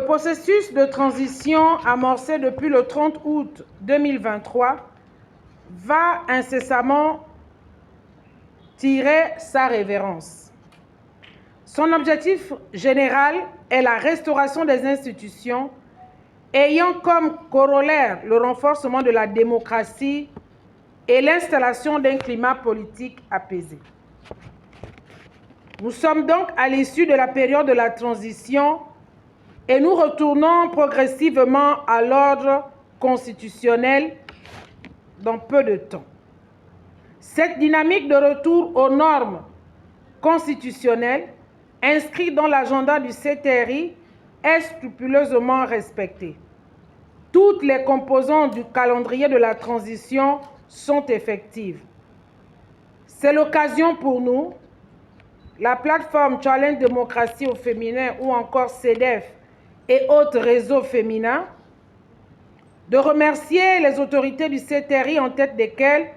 Le processus de transition amorcé depuis le 30 août 2023 va incessamment tirer sa révérence. Son objectif général est la restauration des institutions ayant comme corollaire le renforcement de la démocratie et l'installation d'un climat politique apaisé. Nous sommes donc à l'issue de la période de la transition et nous retournons progressivement à l'ordre constitutionnel dans peu de temps. Cette dynamique de retour aux normes constitutionnelles inscrites dans l'agenda du CTRI est scrupuleusement respectée. Toutes les composantes du calendrier de la transition sont effectives. C'est l'occasion pour nous, la plateforme Challenge Démocratie au féminin ou encore CEDEF et autres réseaux féminins, de remercier les autorités du CTRI en tête desquelles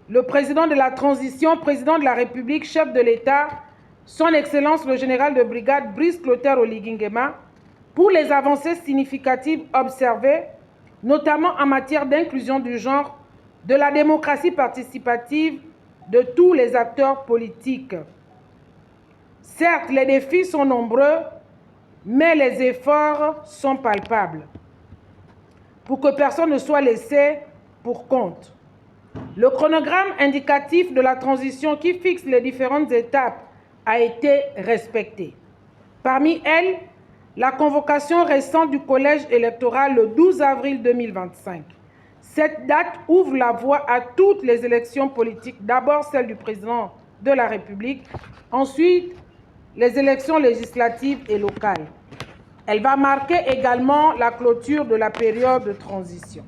le président de la transition, président de la République, chef de l'État, son Excellence le général de brigade Brice Clotaire Oligui Nguema, pour les avancées significatives observées, notamment en matière d'inclusion du genre, de la démocratie participative de tous les acteurs politiques. Certes, les défis sont nombreux, mais les efforts sont palpables pour que personne ne soit laissé pour compte. Le chronogramme indicatif de la transition qui fixe les différentes étapes a été respecté. Parmi elles, la convocation récente du collège électoral le 12 avril 2025. Cette date ouvre la voie à toutes les élections politiques, d'abord celle du président de la République, ensuite les élections législatives et locales. Elle va marquer également la clôture de la période de transition.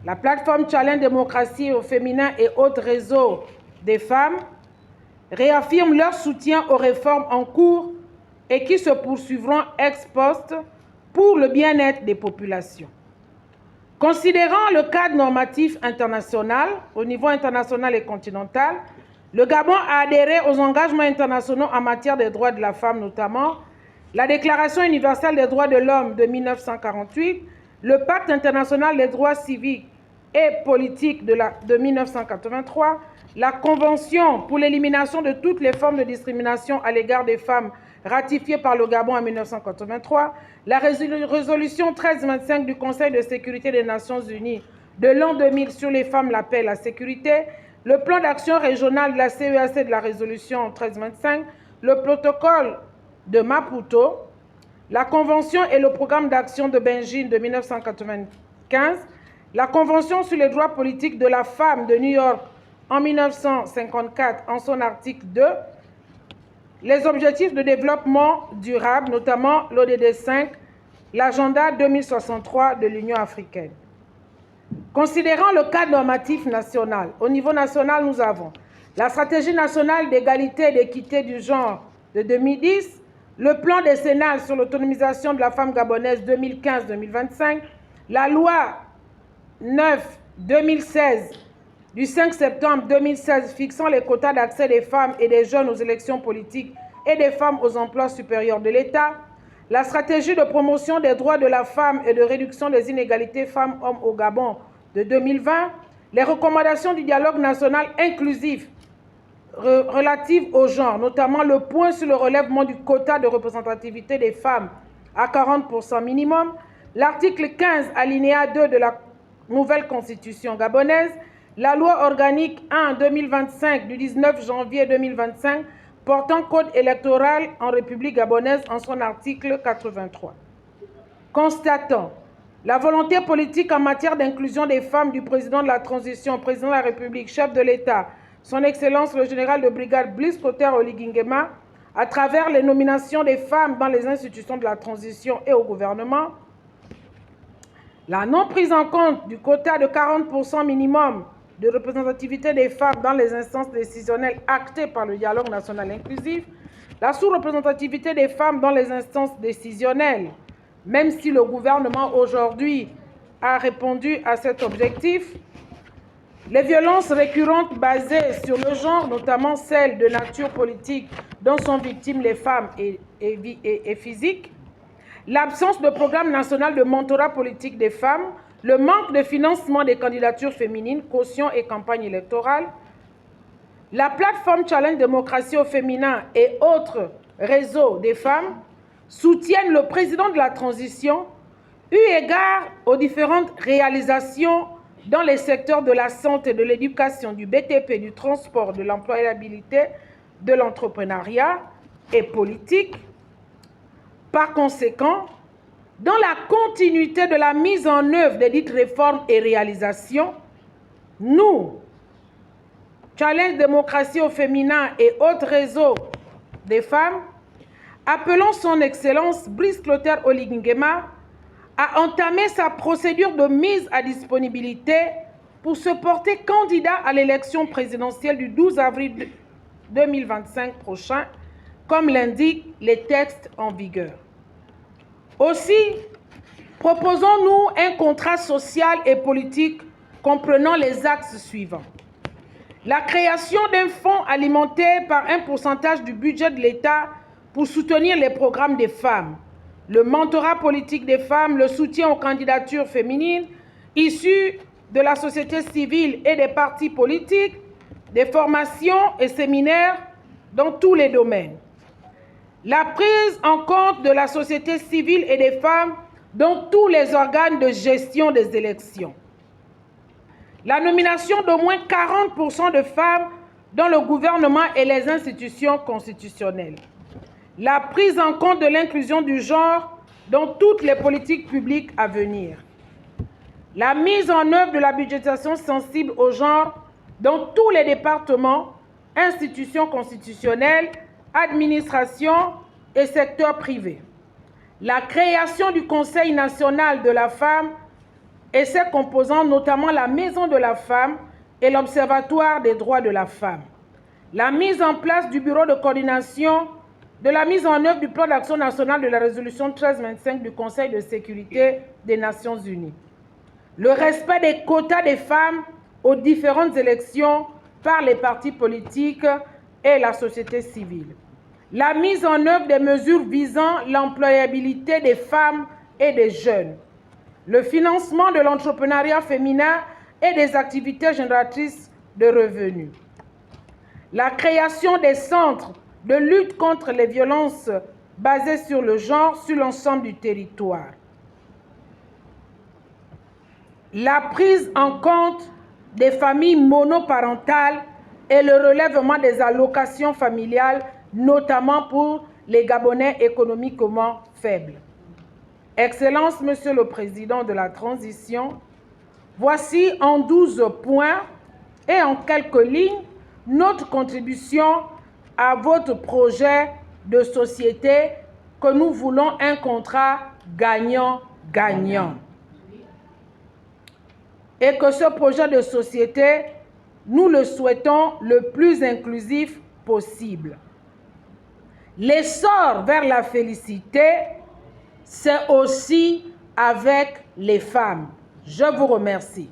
La plateforme Challenge Démocratie au féminin et autres réseaux des femmes réaffirment leur soutien aux réformes en cours et qui se poursuivront ex post pour le bien-être des populations. Considérant le cadre normatif international, au niveau international et continental, le Gabon a adhéré aux engagements internationaux en matière des droits de la femme, notamment la Déclaration universelle des droits de l'homme de 1948, le Pacte international des droits civiques et politiques de 1983, la Convention pour l'élimination de toutes les formes de discrimination à l'égard des femmes ratifiée par le Gabon en 1983, la résolution 1325 du Conseil de sécurité des Nations Unies de l'an 2000 sur les femmes, la paix et la sécurité, le plan d'action régional de la CEAC de la résolution 1325, le protocole de Maputo, la Convention et le programme d'action de Beijing de 1995, la Convention sur les droits politiques de la femme de New York en 1954 en son article 2, les objectifs de développement durable, notamment l'ODD 5, l'agenda 2063 de l'Union africaine. Considérant le cadre normatif national, au niveau national, nous avons la stratégie nationale d'égalité et d'équité du genre de 2010, le plan décennal sur l'autonomisation de la femme gabonaise 2015-2025, la loi 9-2016 du 5 septembre 2016 fixant les quotas d'accès des femmes et des jeunes aux élections politiques et des femmes aux emplois supérieurs de l'État, la stratégie de promotion des droits de la femme et de réduction des inégalités femmes-hommes au Gabon de 2020, les recommandations du dialogue national inclusif relatives au genre, notamment le point sur le relèvement du quota de représentativité des femmes à 40% minimum, l'article 15 alinéa 2 de la nouvelle constitution gabonaise, la loi organique 1-2025 du 19 janvier 2025 portant code électoral en République gabonaise en son article 83. Constatant la volonté politique en matière d'inclusion des femmes du président de la transition, président de la République, chef de l'État, son Excellence le général de brigade Brice Clotaire Oligui Nguema, à travers les nominations des femmes dans les institutions de la transition et au gouvernement, la non prise en compte du quota de 40% minimum de représentativité des femmes dans les instances décisionnelles actées par le dialogue national inclusif, la sous-représentativité des femmes dans les instances décisionnelles, même si le gouvernement aujourd'hui a répondu à cet objectif, les violences récurrentes basées sur le genre, notamment celles de nature politique dont sont victimes les femmes et physiques, l'absence de programme national de mentorat politique des femmes, le manque de financement des candidatures féminines, caution et campagne électorale, la plateforme Challenge Démocratie au féminin et autres réseaux des femmes soutiennent le président de la transition eu égard aux différentes réalisations dans les secteurs de la santé, de l'éducation, du BTP, du transport, de l'employabilité, de l'entrepreneuriat et politique. Par conséquent, dans la continuité de la mise en œuvre des dites réformes et réalisations, nous, Challenge Démocratie au féminin et autres réseaux des femmes, appelons son Excellence Brice Clotaire Oligui Nguema à entamer sa procédure de mise à disponibilité pour se porter candidat à l'élection présidentielle du 12 avril 2025 prochain, comme l'indiquent les textes en vigueur. Aussi, proposons-nous un contrat social et politique comprenant les axes suivants. La création d'un fonds alimenté par un pourcentage du budget de l'État pour soutenir les programmes des femmes, le mentorat politique des femmes, le soutien aux candidatures féminines issues de la société civile et des partis politiques, des formations et séminaires dans tous les domaines. La prise en compte de la société civile et des femmes dans tous les organes de gestion des élections. La nomination d'au moins 40% de femmes dans le gouvernement et les institutions constitutionnelles. La prise en compte de l'inclusion du genre dans toutes les politiques publiques à venir. La mise en œuvre de la budgétisation sensible au genre dans tous les départements, institutions constitutionnelles, administrations et secteurs privés. La création du Conseil national de la femme et ses composants, notamment la Maison de la femme et l'Observatoire des droits de la femme. La mise en place du bureau de coordination de la mise en œuvre du plan d'action national de la résolution 1325 du Conseil de sécurité des Nations unies. Le respect des quotas des femmes aux différentes élections par les partis politiques et la société civile. La mise en œuvre des mesures visant l'employabilité des femmes et des jeunes. Le financement de l'entrepreneuriat féminin et des activités génératrices de revenus. La création des centres de lutte contre les violences basées sur le genre sur l'ensemble du territoire. La prise en compte des familles monoparentales et le relèvement des allocations familiales, notamment pour les Gabonais économiquement faibles. Excellence, Monsieur le Président de la Transition, voici en 12 points et en quelques lignes notre contribution à votre projet de société que nous voulons un contrat gagnant-gagnant. Et que ce projet de société, nous le souhaitons le plus inclusif possible. L'essor vers la félicité, c'est aussi avec les femmes. Je vous remercie.